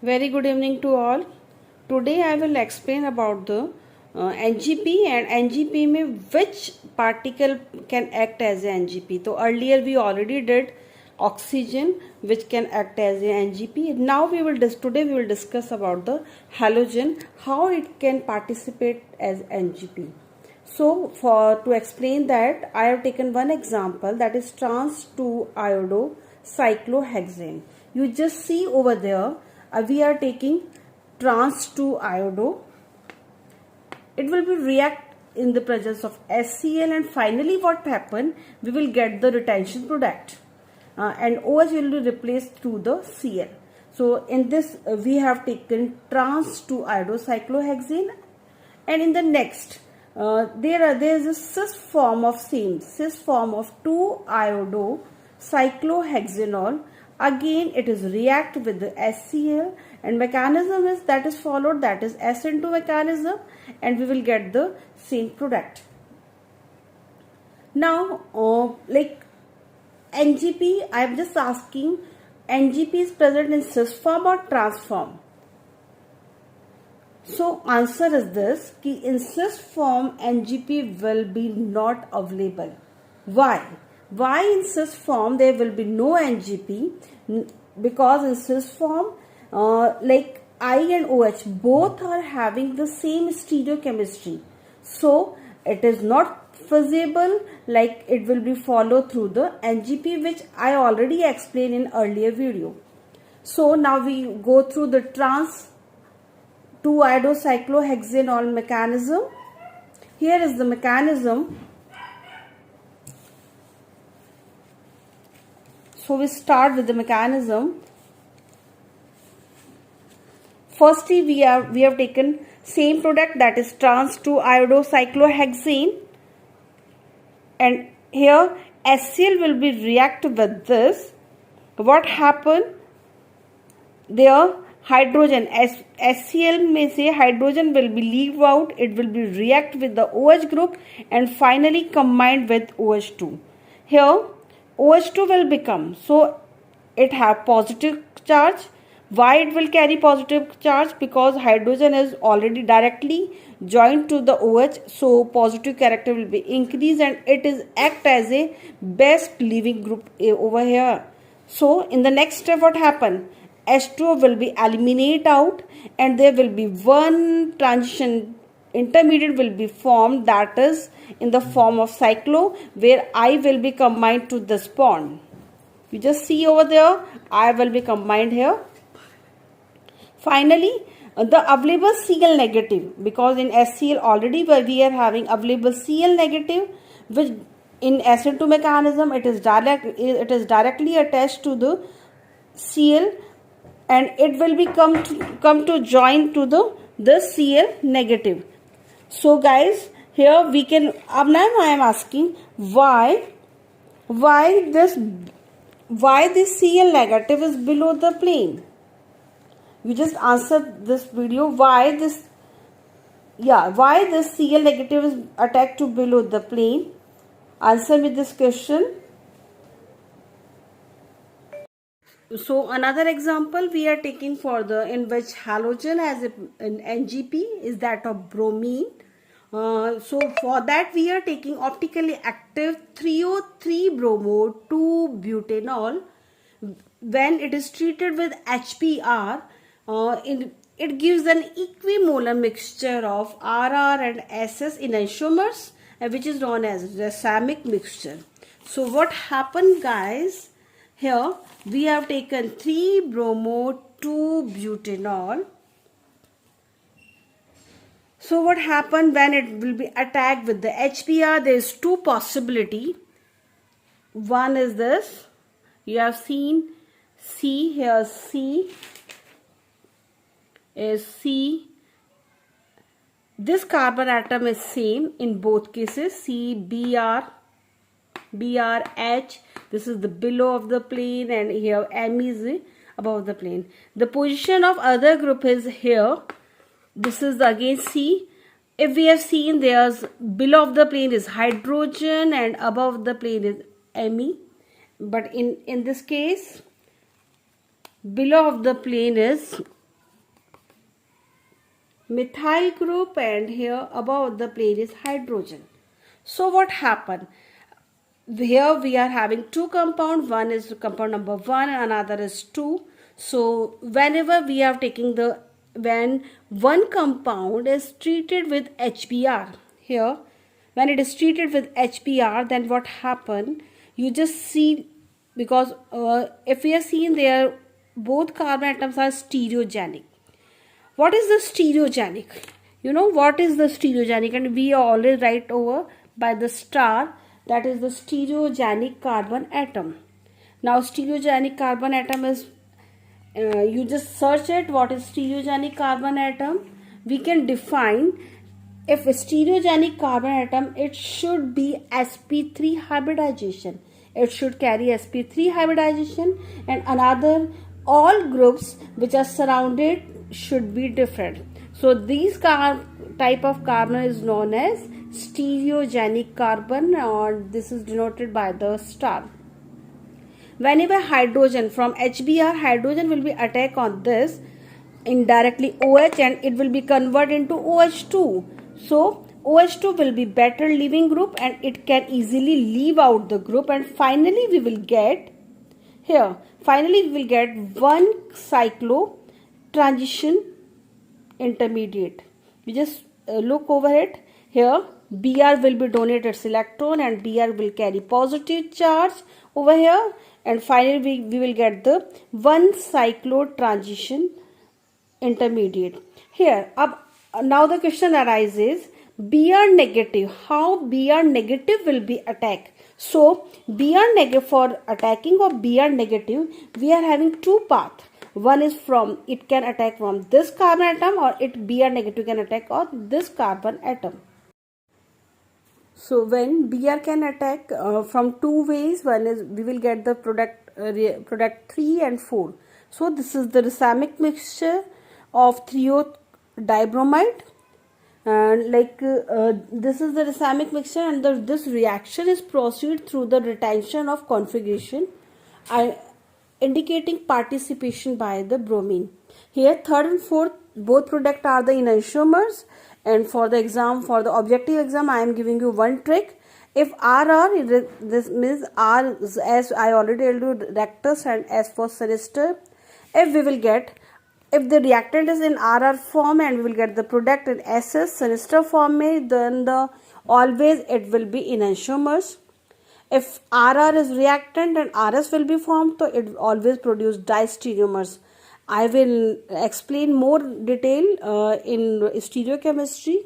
Very good evening to all. Today I will explain about the NGP and NGP में which particle can act as a NGP. So earlier we already did oxygen which can act as a NGP. Now today we will discuss about the halogen, how it can participate as NGP. So to explain that, I have taken one example, that is trans 2-iodo cyclohexane. You just see over there, we are taking trans 2-iodo. It will be react in the presence of HCl, and finally what happen, we will get the retention product, and OH will be replaced through the Cl. So in this we have taken trans 2-iodo cyclohexane, and in the next there is a cis form of 2-iodo cyclohexanol. Again it is react with the HCl, and mechanism is that is followed, that is S-into mechanism, and we will get the same product. Now like NGP, I am just asking, NGP is present in cis form or trans form? So answer is this, कि in cis form NGP will be not available. Why? Why in cis form there will be no NGP? Because in cis form like I and OH both are having the same stereochemistry. So it is not feasible, like it will be followed through the NGP, which I already explained in earlier video. So now we go through the trans 2-iodo cyclohexanol mechanism. Here is the mechanism. So we start with the mechanism. Firstly, we have taken same product, that is trans 2-iodo cyclohexane, and here HCl will be react with this. What happen? There hydrogen HCl में से hydrogen will be leave out, it will be react with the OH group and finally combined with OH2. Here OH2 will become, so it have positive charge. Why it will carry positive charge? Because hydrogen is already directly joined to the OH, so positive character will be increased and it is act as a best leaving group over here. So in the next step what happen? H2O will be eliminated out, and there will be one transition intermediate will be formed, that is in the form of cyclo, where I will be combined to this bond. You just see over there, I will be combined here. Finally, the available Cl negative, because in HCl already we are having available Cl negative, which in S-into mechanism it is directly attached to the Cl, and it will be come to join to the Cl negative. So guys, here we can, now I am asking why this Cl negative is below the plane. You just answer this video, why this Cl negative is attached to below the plane. Answer me this question. So another example we are taking for in which halogen has an NGP is that of bromine. So for that we are taking optically active 3,O,3-bromo 2-butanol. When it is treated with HBr, it gives an equimolar mixture of RR and SS enantiomers, which is known as racemic mixture. So what happened, guys? Here we have taken 3-bromo 2-butanol. So what happened when it will be attacked with the HBr? There is two possibility. One is this. You have seen C here. C is C. This carbon atom is same in both cases. C, Br, H. This is the below of the plane, and here M is above the plane. The position of other group is here. This is again C. If we have seen, there's below of the plane is hydrogen and above the plane is Me. But in this case, below of the plane is methyl group, and here above the plane is hydrogen. So what happened? Here we are having two compounds. One is compound number 1 and another is 2. So whenever we are taking when one compound is treated with HBr, here when it is treated with HBr, then what happened? You just see, because if we are seeing there, both carbon atoms are stereogenic. What is the stereogenic? You know what is the stereogenic, and we always write over by the star, that is the stereogenic carbon atom. Now stereogenic carbon atom is, you just search it, what is stereogenic carbon atom. We can define, if a stereogenic carbon atom, it should be sp3 hybridization. It should carry sp3 hybridization, and another, all groups which are surrounded should be different. So these type of carbon is known as stereogenic carbon, or this is denoted by the star. Whenever hydrogen from HBr, hydrogen will be attack on this indirectly OH, and it will be converted into OH2. So OH2 will be better leaving group, and it can easily leave out the group, and finally we will get here, one cyclo transition intermediate. We just look over it here. Br will be donate its electron, and Br will carry positive charge over here, and finally we will get the one cyclo transition intermediate here. Now the question arises, Br negative, how Br negative will be attacked? So Br negative, for attacking of Br negative, we are having two paths. One is from, it can attack from this carbon atom, or Br negative can attack on this carbon atom. So when Br can attack from two ways, one is we will get the product 3 and 4. So this is the racemic mixture of thiodibromide, and this is the racemic mixture, and this reaction is proceed through the retention of configuration, indicating participation by the bromine. Here third and fourth, both product are the enantiomers, and for the exam, for the objective exam, I am giving you one trick. If RR, this means R, as I already told you, rectus, and S for sinister. If the reactant is in RR form and we will get the product in SS sinister form, then always it will be enantiomers. If RR is reactant and RS will be formed, so it will always produce diastereomers. I will explain more detail in stereochemistry.